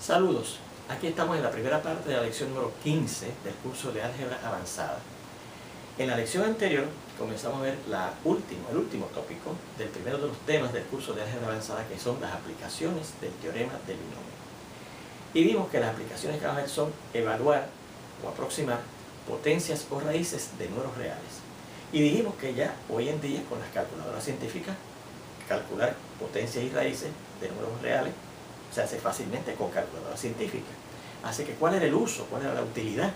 Saludos, aquí estamos en la primera parte de la lección número 15 del curso de álgebra avanzada. En la lección anterior comenzamos a ver el último tópico del primero de los temas del curso de álgebra avanzada, que son las aplicaciones del teorema del binomio. Y vimos que las aplicaciones que vamos a ver son evaluar o aproximar potencias o raíces de números reales. Y dijimos que ya hoy en día con las calculadoras científicas, calcular potencias y raíces de números reales se hace fácilmente con calculadora científica. Así que, ¿cuál era el uso? ¿Cuál era la utilidad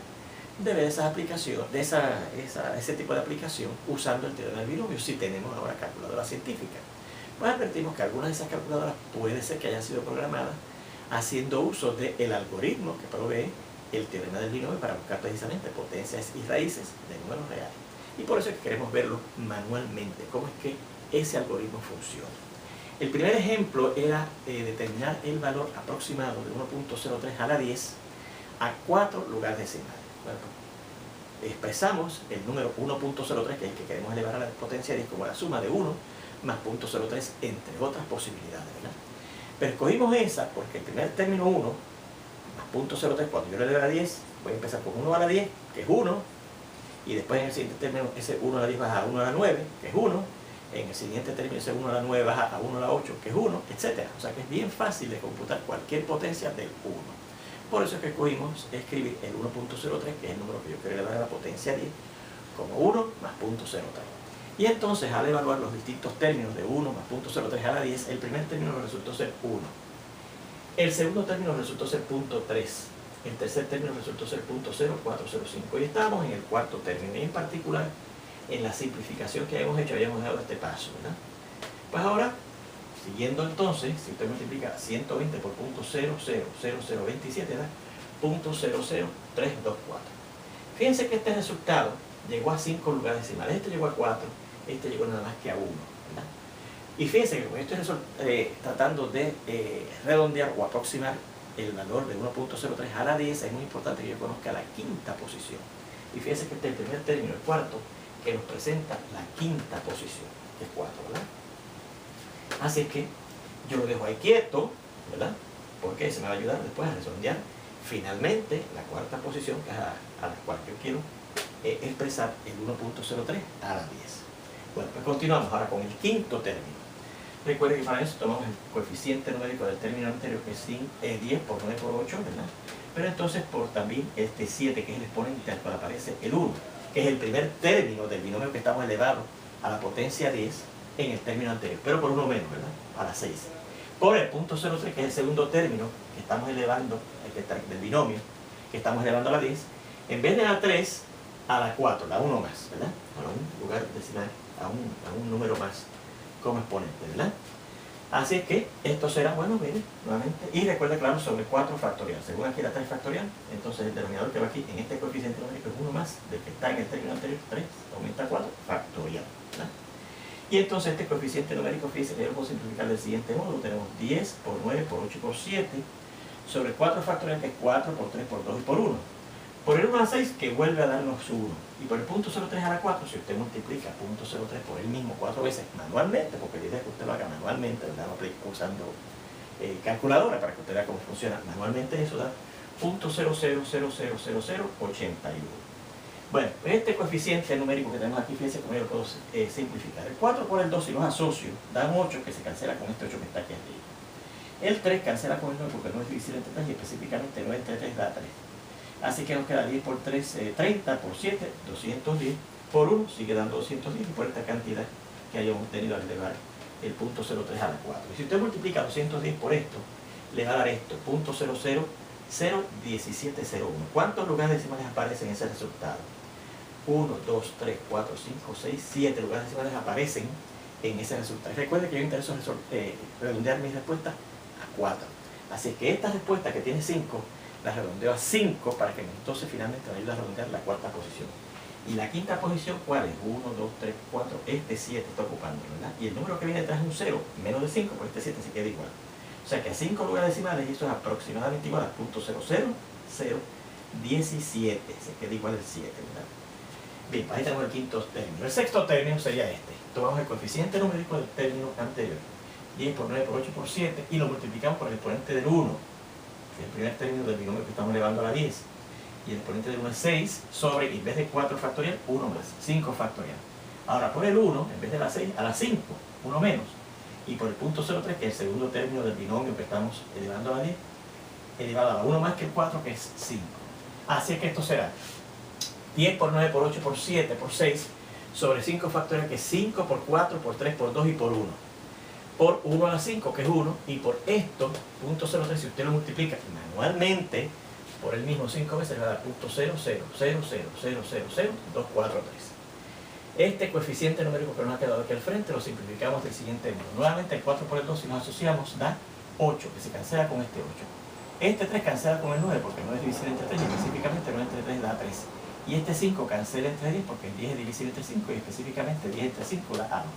de ver esas aplicaciones, de ese tipo de aplicación usando el teorema del binomio si tenemos ahora calculadora científica? Pues advertimos que algunas de esas calculadoras puede ser que hayan sido programadas haciendo uso del algoritmo que provee el teorema del binomio para buscar precisamente potencias y raíces de números reales. Y por eso es que queremos verlo manualmente, cómo es que ese algoritmo funciona. El primer ejemplo era determinar el valor aproximado de 1.03 a la 10 a 4 lugares decimales. Bueno, pues, expresamos el número 1.03, que es el que queremos elevar a la potencia 10, como la suma de 1 más 0.03, entre otras posibilidades, ¿verdad? Pero escogimos esa porque el primer término 1 más 0.03, cuando yo le elevo a la 10, voy a empezar con 1 a la 10, que es 1, y después en el siguiente término ese 1 a la 10 baja a 1 a la 9, que es 1, en el siguiente término ese 1 a la 9 baja a 1 a la 8, que es 1, etc. O sea que es bien fácil de computar cualquier potencia del 1. Por eso es que escogimos escribir el 1.03, que es el número que yo quiero elevar a la potencia 10, como 1 más 0.03. Y entonces, al evaluar los distintos términos de 1 más 0.03 a la 10, el primer término resultó ser 1. El segundo término resultó ser 0.3. El tercer término resultó ser 0.0405. Y estamos en el cuarto término. Y en particular, en la simplificación que habíamos hecho, habíamos dado este paso, ¿verdad? Pues ahora, siguiendo entonces, si usted multiplica 120 por 0.000027, da 0.00324. Fíjense que este resultado llegó a 5 lugares decimales. Este llegó a 4, este llegó nada más que a 1, ¿verdad? Y fíjense que con esto estoy tratando de redondear o aproximar el valor de 1.03 a la 10, es muy importante que yo conozca la quinta posición. Y fíjense que este es el primer término, el cuarto, que nos presenta la quinta posición, que es 4, ¿verdad? Así que yo lo dejo ahí quieto, ¿verdad? Porque se me va a ayudar después a redondear finalmente la cuarta posición, que es a la cual yo quiero expresar el 1.03 a la 10. Bueno, pues continuamos ahora con el quinto término. Recuerden que para eso tomamos el coeficiente numérico del término anterior, que es 10 por 9 por 8, ¿verdad? Pero entonces por también este 7, que es el exponente al cual aparece el 1, que es el primer término del binomio que estamos elevando a la potencia 10 en el término anterior, pero por uno menos, ¿verdad? A la 6. Por el 0.03, que es el segundo término que estamos elevando, del binomio, que estamos elevando a la 10, en vez de la 3, a la 4, la 1 más, ¿verdad? A un lugar decimal, a un número más como exponente, ¿verdad? Así que esto será, bueno, miren, nuevamente, y recuerda, claro, sobre 4 factorial. Según aquí la 3 factorial, entonces el denominador que va aquí en este coeficiente numérico es 1 más del que está en el término anterior, 3, aumenta a 4, factorial, ¿verdad? Y entonces este coeficiente numérico, fíjense que yo lo puedo simplificar del siguiente modo. Tenemos 10 por 9 por 8 por 7 sobre 4 factorial, que es 4 por 3 por 2 y por 1. Por el 1 a la 6, que vuelve a darnos 1. Y por el 0.03 a la 4, si usted multiplica 0.03 por él mismo 4 veces manualmente, porque la idea es que usted lo haga manualmente, ¿verdad? Lo aplica usando calculadora para que usted vea cómo funciona manualmente, eso da 0.000081. Bueno, este coeficiente numérico que tenemos aquí, fíjense cómo yo lo puedo simplificar. El 4 por el 2, si los asocio, dan 8, que se cancela con este 8 que está aquí arriba. El 3 cancela con el 9 porque no es difícil entre 3, y específicamente 9 entre 3 da 3. Así que nos queda 10 por 3, 30 por 7, 210, por 1 sigue dando 210, y por esta cantidad que hayamos obtenido al elevar el 0.03 a la 4. Y si usted multiplica 210 por esto, le va a dar esto, 0.0001701. ¿Cuántos lugares decimales aparecen en ese resultado? 1, 2, 3, 4, 5, 6, 7 lugares decimales aparecen en ese resultado. Y recuerde que yo intereso redondear mi respuesta a 4. Así que esta respuesta, que tiene 5, la redondeo a 5 para que entonces finalmente me ayude a redondear la cuarta posición. Y la quinta posición, ¿cuál es? 1, 2, 3, 4, este 7 está ocupando, ¿verdad? Y el número que viene detrás es un 0, menos de 5, pues este 7 se queda igual. O sea que a 5 lugares decimales, y eso es aproximadamente igual a 0.00017, se queda igual el 7, ¿verdad? Bien, pues ahí tenemos el quinto término. El sexto término sería este. Tomamos el coeficiente numérico del término anterior, 10 por 9 por 8 por 7, y lo multiplicamos por el exponente del 1. que es el primer término del binomio que estamos elevando a la 10, y el exponente del 1 es 6, sobre, en vez de 4 factorial, 1 más, 5 factorial. Ahora, por el 1, en vez de la 6, a la 5, 1 menos. Y por el punto 0,3, que es el segundo término del binomio que estamos elevando a la 10, elevado a la 1 más que el 4, que es 5. Así es que esto será 10 por 9 por 8 por 7 por 6 sobre 5 factorial, que es 5 por 4 por 3 por 2 y por 1. Por 1 a la 5, que es 1, y por esto, punto 0,3, si usted lo multiplica manualmente, por el mismo 5 veces le va a dar punto 0,000000243. Este coeficiente numérico que nos ha quedado aquí al frente lo simplificamos del siguiente modo. Nuevamente el 4 por el 2, si nos asociamos, da 8, que se cancela con este 8. Este 3 cancela con el 9, porque 9 es divisible entre 3, y específicamente 9 entre 3 da 13. Y este 5 cancela entre 10, porque el 10 es divisible entre 5, y específicamente 10 entre 5 da algo.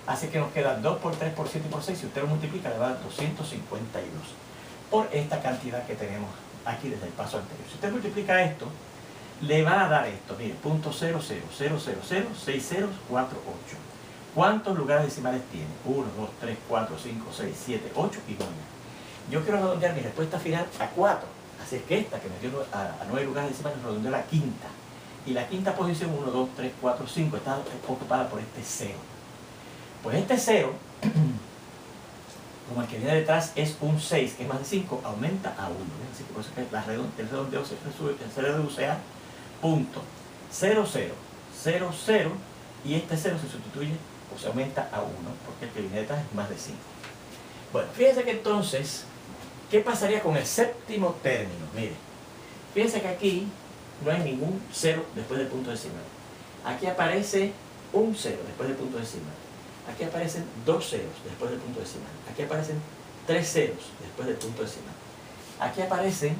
Así que nos queda 2 por 3 por 7 y por 6, si usted lo multiplica le va a dar 252, por esta cantidad que tenemos aquí desde el paso anterior. Si usted multiplica esto, le va a dar esto, mire, punto 0,000006048. ¿Cuántos lugares decimales tiene? 1, 2, 3, 4, 5, 6, 7, 8 y 9. Yo quiero redondear mi respuesta final a 4. Así es que esta, que me dio a 9 lugares decimales, redondeó la quinta. Y la quinta posición, 1, 2, 3, 4, 5, está ocupada por este 0. Pues este 0, como el que viene detrás es un 6, que es más de 5, aumenta a 1. Así que por eso que el redondeo se reduce a punto 0000, y este 0 se sustituye o se aumenta a 1, porque el que viene detrás es más de 5. Bueno, fíjense que entonces, ¿qué pasaría con el séptimo término? Mire, fíjense que aquí no hay ningún 0 después del punto decimal. Aquí aparece un 0 después del punto decimal. Aquí aparecen 2 ceros después del punto decimal. Aquí aparecen 3 ceros después del punto decimal. Aquí aparecen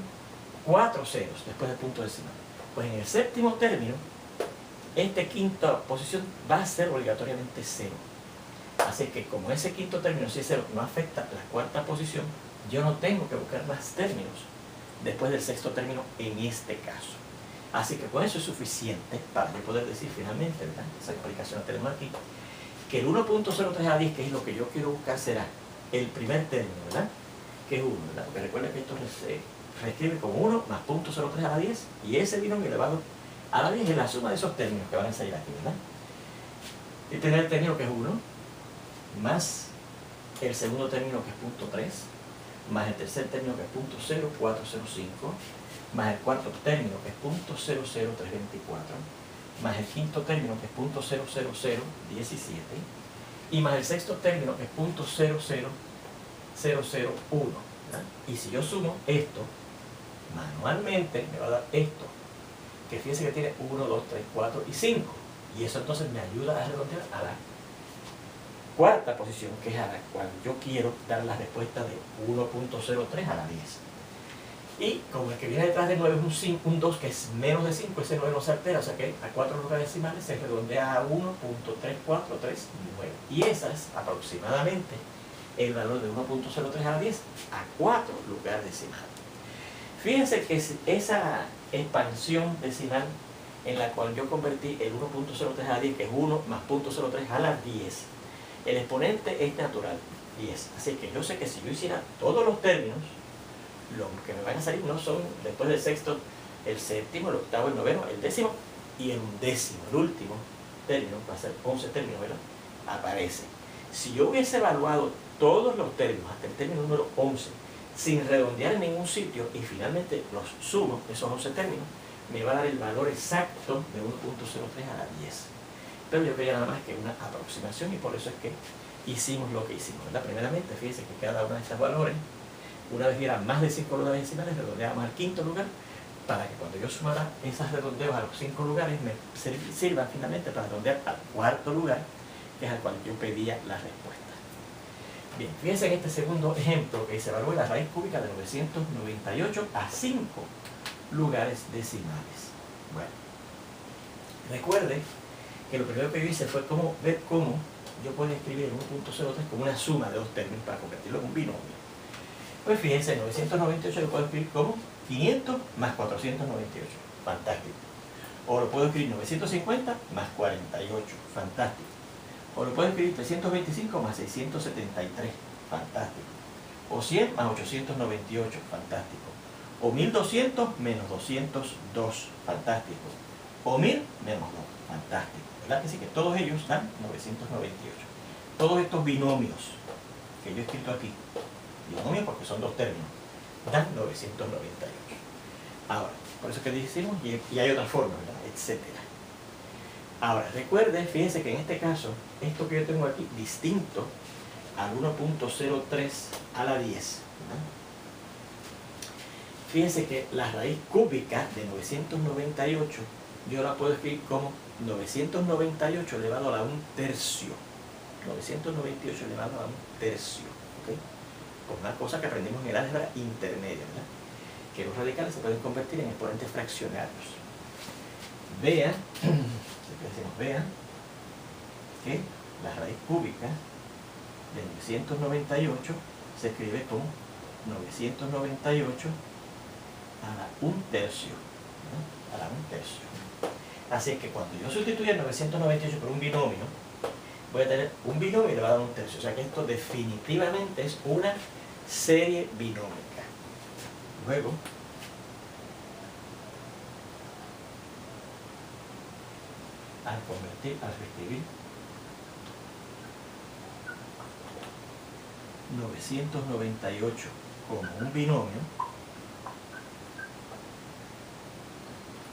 4 ceros después del punto decimal. Pues en el séptimo término, esta quinta posición va a ser obligatoriamente 0. Así que como ese quinto término, si es 0, no afecta la cuarta posición, yo no tengo que buscar más términos después del sexto término en este caso. Así que con eso es suficiente para yo poder decir finalmente, ¿verdad? Esa aplicación la tenemos aquí, que el 1.03 a 10, que es lo que yo quiero buscar, será el primer término, ¿verdad? Que es 1, ¿verdad? Porque recuerda que esto se reescribe como 1 más 0.03 a la 10, y ese binomio elevado a la 10 es la suma de esos términos que van a salir aquí, ¿verdad? El primer término, que es 1, más el segundo término, que es 0.3, más el tercer término, que es 0.0405, más el cuarto término, que es 0.00324, más el quinto término, que es 0.00017, y más el sexto término, que es 0.00001. Y si yo sumo esto, manualmente me va a dar esto, que fíjense que tiene 1, 2, 3, 4 y 5. Y eso entonces me ayuda a redondear a la cuarta posición, que es a la cual yo quiero dar la respuesta de 1.03 a la 10. Y como el que viene detrás de 9 es un 2, que es menos de 5, ese 9 no se altera, o sea que a 4 lugares decimales se redondea a 1.3439. Y esa es aproximadamente el valor de 1.03 a la 10 a 4 lugares decimales. Fíjense que esa expansión decimal en la cual yo convertí el 1.03 a la 10, que es 1 más 0.03 a la 10, el exponente es natural, 10. Así que yo sé que si yo hiciera todos los términos, lo que me van a salir no son, después del sexto, el séptimo, el octavo, el noveno, el décimo y el undécimo. El último término, va a ser 11 términos, ¿verdad? Aparece. Si yo hubiese evaluado todos los términos hasta el término número 11, sin redondear en ningún sitio, y finalmente los sumo, esos 11 términos, me va a dar el valor exacto de 1.03 a la 10. Pero yo quería nada más que una aproximación, y por eso es que hicimos lo que hicimos, ¿verdad? Primeramente, fíjense que cada uno de estos valores, una vez diera más de 5 lugares decimales, redondeábamos al quinto lugar, para que cuando yo sumara esos redondeos a los 5 lugares, me sirvan finalmente para redondear al cuarto lugar, que es al cual yo pedía la respuesta. Bien, fíjense en este segundo ejemplo que se evalúa la raíz cúbica de 998 a 5 lugares decimales. Bueno, recuerde que lo primero que yo hice fue ver cómo yo puedo escribir el 1.03 como una suma de dos términos para convertirlo en un binomio. Pues fíjense, 998 lo puedo escribir como 500 más 498. Fantástico. O lo puedo escribir 950 más 48. Fantástico. O lo puedo escribir 325 más 673. Fantástico. O 100 más 898. Fantástico. O 1200 menos 202, fantástico. O 1000 menos 2, fantástico. ¿Verdad que sí? Que todos ellos dan 998. Todos estos binomios que yo he escrito aquí, binomios porque son dos términos, dan 998. Ahora, por eso que decimos, y hay otra forma, ¿verdad? Etcétera. Ahora, recuerden, fíjense que en este caso, esto que yo tengo aquí, distinto al 1.03 a la 10, ¿verdad? Fíjense que la raíz cúbica de 998, yo la puedo escribir como 998 elevado a la 1/3. 998 elevado a la 1/3, ¿ok? Por una cosa que aprendimos en el álgebra intermedia, ¿verdad? Que los radicales se pueden convertir en exponentes fraccionarios. Vean, vean que la raíz cúbica de 998 se escribe como 998 a la 1/3, ¿no? A la 1/3. Así que cuando yo sustituya el 998 por un binomio, voy a tener un binomio elevado a 1/3. O sea que esto definitivamente es una serie binómica. Luego, al reescribir 998 como un binomio,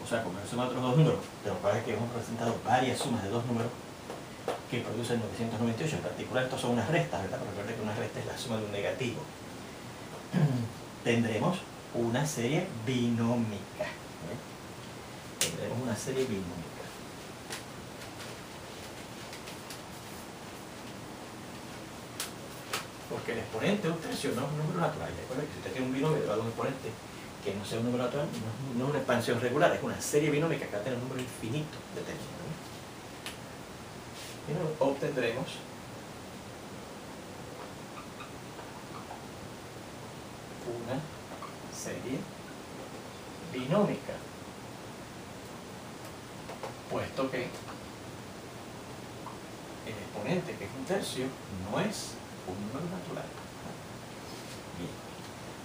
o sea, como suma otros dos números, de los cuales que hemos presentado varias sumas de dos números que producen 998, en particular estos son unas restas, ¿verdad? Pero recuerden que una resta es la suma de un negativo. Tendremos una serie binómica, ¿eh? Tendremos una serie binómica. Porque el exponente de un tercio no es un número natural. Recuerden que si usted tiene un binomio elevado a un exponente que no sea un número natural, no es una expansión regular, es una serie binómica que va a tener un número infinito de términos, ¿no? Y obtendremos una serie binómica, puesto que el exponente, que es un tercio, no es un número natural. Bien.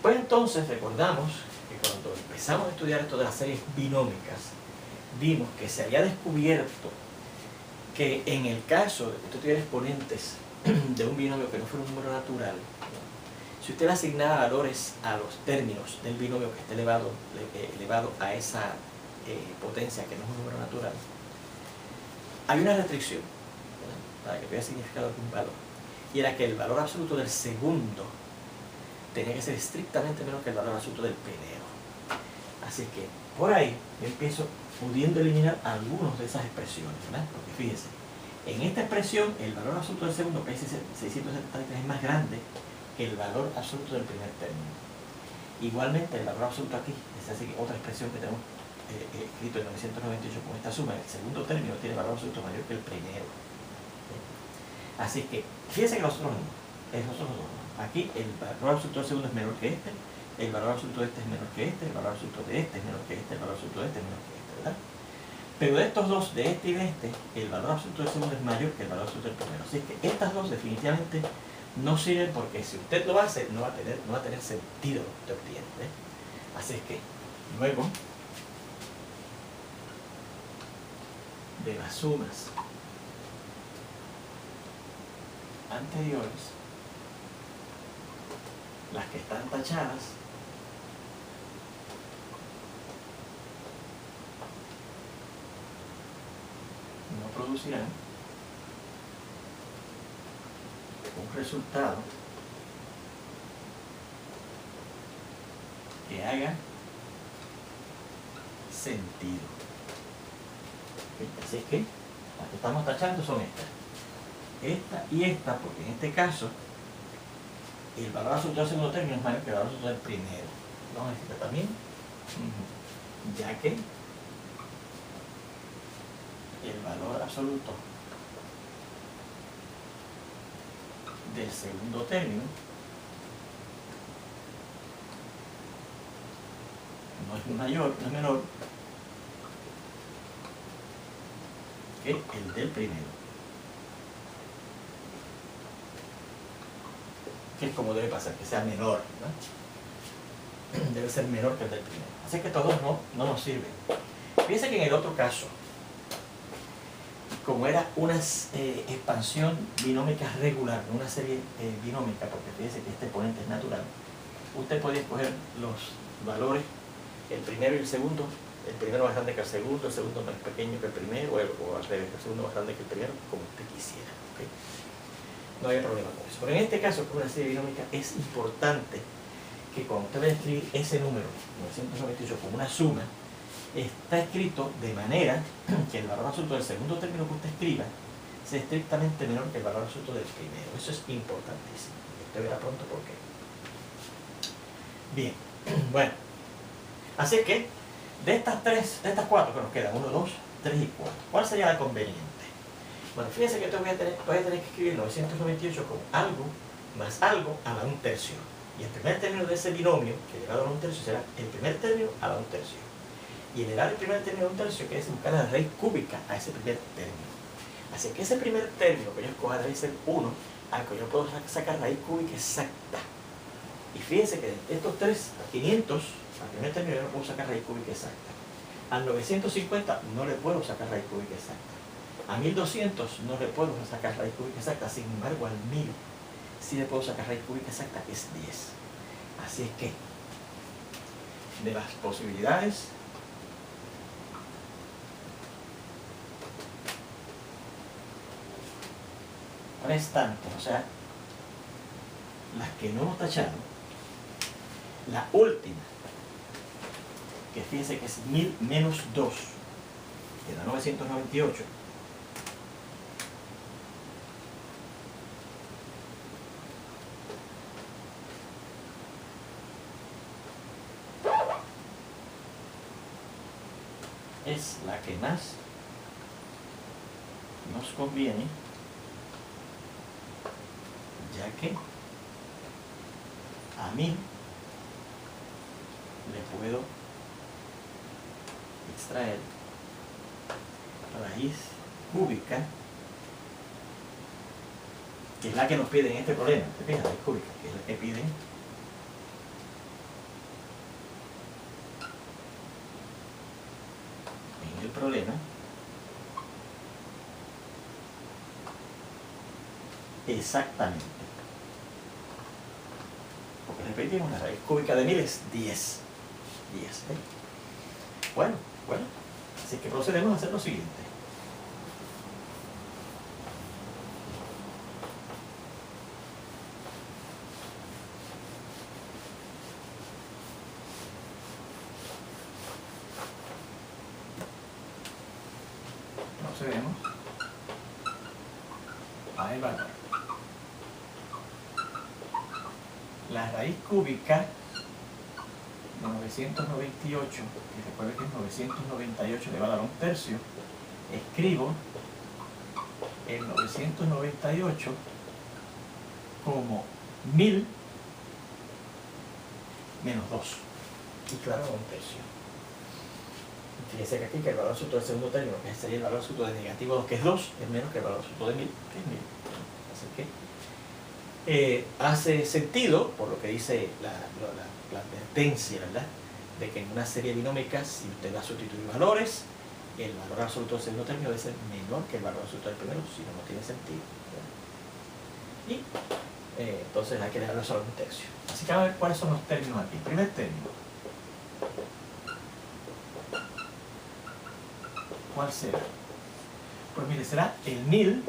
Pues entonces recordamos que cuando empezamos a estudiar esto de las series binómicas, vimos que se había descubierto que en el caso de que usted tuviera exponentes de un binomio que no fuera un número natural, si usted le asignaba valores a los términos del binomio que esté elevado a esa potencia que no es un número natural, hay una restricción, ¿verdad? Para que tuviera significado algún valor, y era que el valor absoluto del segundo tenía que ser estrictamente menor que el valor absoluto del primero. Así que por ahí yo empiezo pudiendo eliminar algunas de esas expresiones, ¿verdad? Porque fíjense, en esta expresión el valor absoluto del segundo, que es 673, es más grande que el valor absoluto del primer término. Igualmente el valor absoluto aquí, es así que otra expresión que tenemos escrito en 998 con esta suma, el segundo término tiene valor absoluto mayor que el primero. Así que fíjense que nosotros no, aquí el valor absoluto del segundo es menor que este, el valor absoluto de este es menor que este, el valor absoluto de este es menor que este, el valor absoluto de este es menor que este, ¿verdad? Pero de estos dos, de este y de este, el valor absoluto del segundo es mayor que el valor absoluto del primero. Así que estas dos definitivamente no sirven, porque si usted lo hace, no va a tener sentido lo que usted obtiene, ¿eh? Así es que, luego de las sumas anteriores, las que están tachadas no producirán un resultado que haga sentido. Así es que las que estamos tachando son esta y esta, porque en este caso el valor absoluto del segundo término es mayor que el valor absoluto del primero. Vamos a decir también, ya que el valor absoluto del segundo término no es mayor, no es menor que el del primero, que es como debe pasar, que sea menor, ¿no? debe ser menor que el del primero. Así que estos dos no nos sirven. Fíjense que en el otro caso, como era una expansión binómica regular, no una serie binómica, porque fíjense que este exponente es natural, usted puede escoger los valores, el primero y el segundo, el primero más grande que el segundo más pequeño que el primero, o al revés, el segundo más grande que el primero, como usted quisiera. ¿Okay? No hay problema con eso. Pero en este caso, con una serie binómica, es importante que cuando usted va a escribir ese número, 998, como una suma, está escrito de manera que el valor absoluto del segundo término que usted escriba sea estrictamente menor que el valor absoluto del primero. Eso es importantísimo. Usted verá pronto por qué. Bien, bueno. Así que, de estas cuatro que nos quedan, 1, 2, 3 y 4, ¿cuál sería la conveniente? Bueno, fíjense que voy a tener que escribir 998 con algo más algo a la 1/3. Y el primer término de ese binomio, que elevado a la 1/3, será el primer término a la 1/3. Y elevar el primer término a la 1/3 quiere decir buscar la raíz cúbica a ese primer término. Así que ese primer término que yo escoja debe ser 1, al que yo puedo sacar raíz cúbica exacta. Y fíjense que de estos tres, a 500, al primer término yo no puedo sacar raíz cúbica exacta. Al 950 no le puedo sacar raíz cúbica exacta. A 1200 no le puedo sacar raíz cúbica exacta. Sin embargo, al 1000 sí le puedo sacar raíz cúbica exacta, que es 10. Así es que, de las posibilidades, restantes, o sea, las que no hemos tachado, la última, que fíjense que es 1000 menos 2, que da 998, es la que más nos conviene, ya que a 1000 le puedo extraer raíz cúbica, que es la que nos piden en este problema, raíz cúbica, que es la que piden en el problema, exactamente. Porque repetimos, la raíz cúbica de 1000 es 10. Bueno, así que procedemos a hacer lo siguiente. Procedemos a evaluar la raíz cúbica de 998, que recuerde que es 998 elevado a la 1/3, escribo el 998 como 1000 menos 2. Y claro, a 1/3. Fíjense que aquí que el valor absoluto del segundo término, que sería el valor absoluto de negativo 2, que es 2, es menos que el valor absoluto de 1000, que es 1000. Así que hace sentido, por lo que dice la advertencia, ¿verdad?, de que en una serie binómica, si usted va a sustituir valores, el valor absoluto del segundo término debe ser menor que el valor absoluto del primero, si no, no tiene sentido, ¿verdad? Y entonces hay que dejarlo solo 1/3. Así que vamos a ver cuáles son los términos aquí. El primer término, ¿cuál será? Pues mire, será el 1000,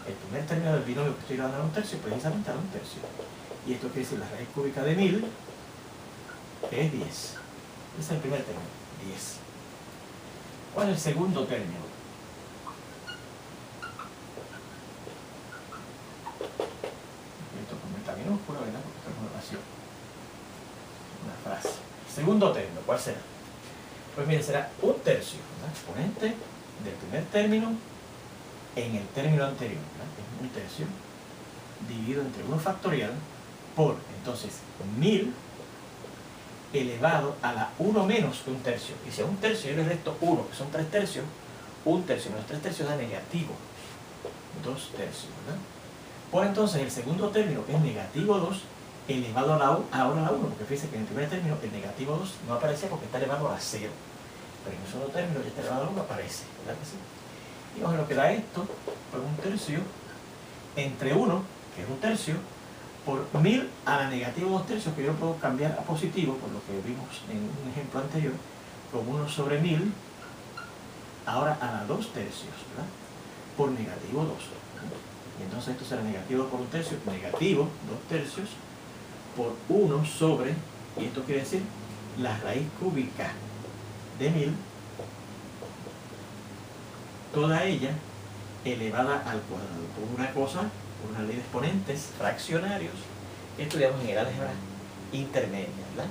el primer término del binomio que estoy dando a la 1/3, precisamente a la 1/3. Y esto quiere decir la raíz cúbica de 1000, que es 10. Ese es el primer término, 10. ¿Cuál es el segundo término? Esto con letra minúscula, ¿verdad? Porque esto es una oración, una frase. Segundo término, ¿cuál será? Pues mire, será 1/3, ¿verdad? Exponente del primer término en el término anterior, ¿verdad? Es 1/3 dividido entre 1 factorial por, entonces, 1000 elevado a la 1 menos que 1/3. Y si a 1/3 yo le resto 1, que son 3/3, 1/3 menos 3/3 da negativo 2/3, ¿verdad? Por entonces el segundo término, que es negativo 2, elevado a la 1, porque fíjense que en el primer término el negativo 2 no aparece porque está elevado a 0, pero en el segundo término ya está elevado a 1 aparece, ¿verdad que sí? Y vamos a lo que da esto, pues 1/3 entre 1, que es 1/3, por 1000 a la negativo 2/3, que yo lo puedo cambiar a positivo, por lo que vimos en un ejemplo anterior, como 1 sobre 1000, ahora a la 2/3, ¿verdad? Por negativo 2. Y entonces esto será negativo por 1/3, negativo 2/3, por 1 sobre, y esto quiere decir la raíz cúbica de 1000, toda ella elevada al cuadrado, por una cosa, por una ley de exponentes fraccionarios que estudiamos en el álgebra intermedia, ¿verdad?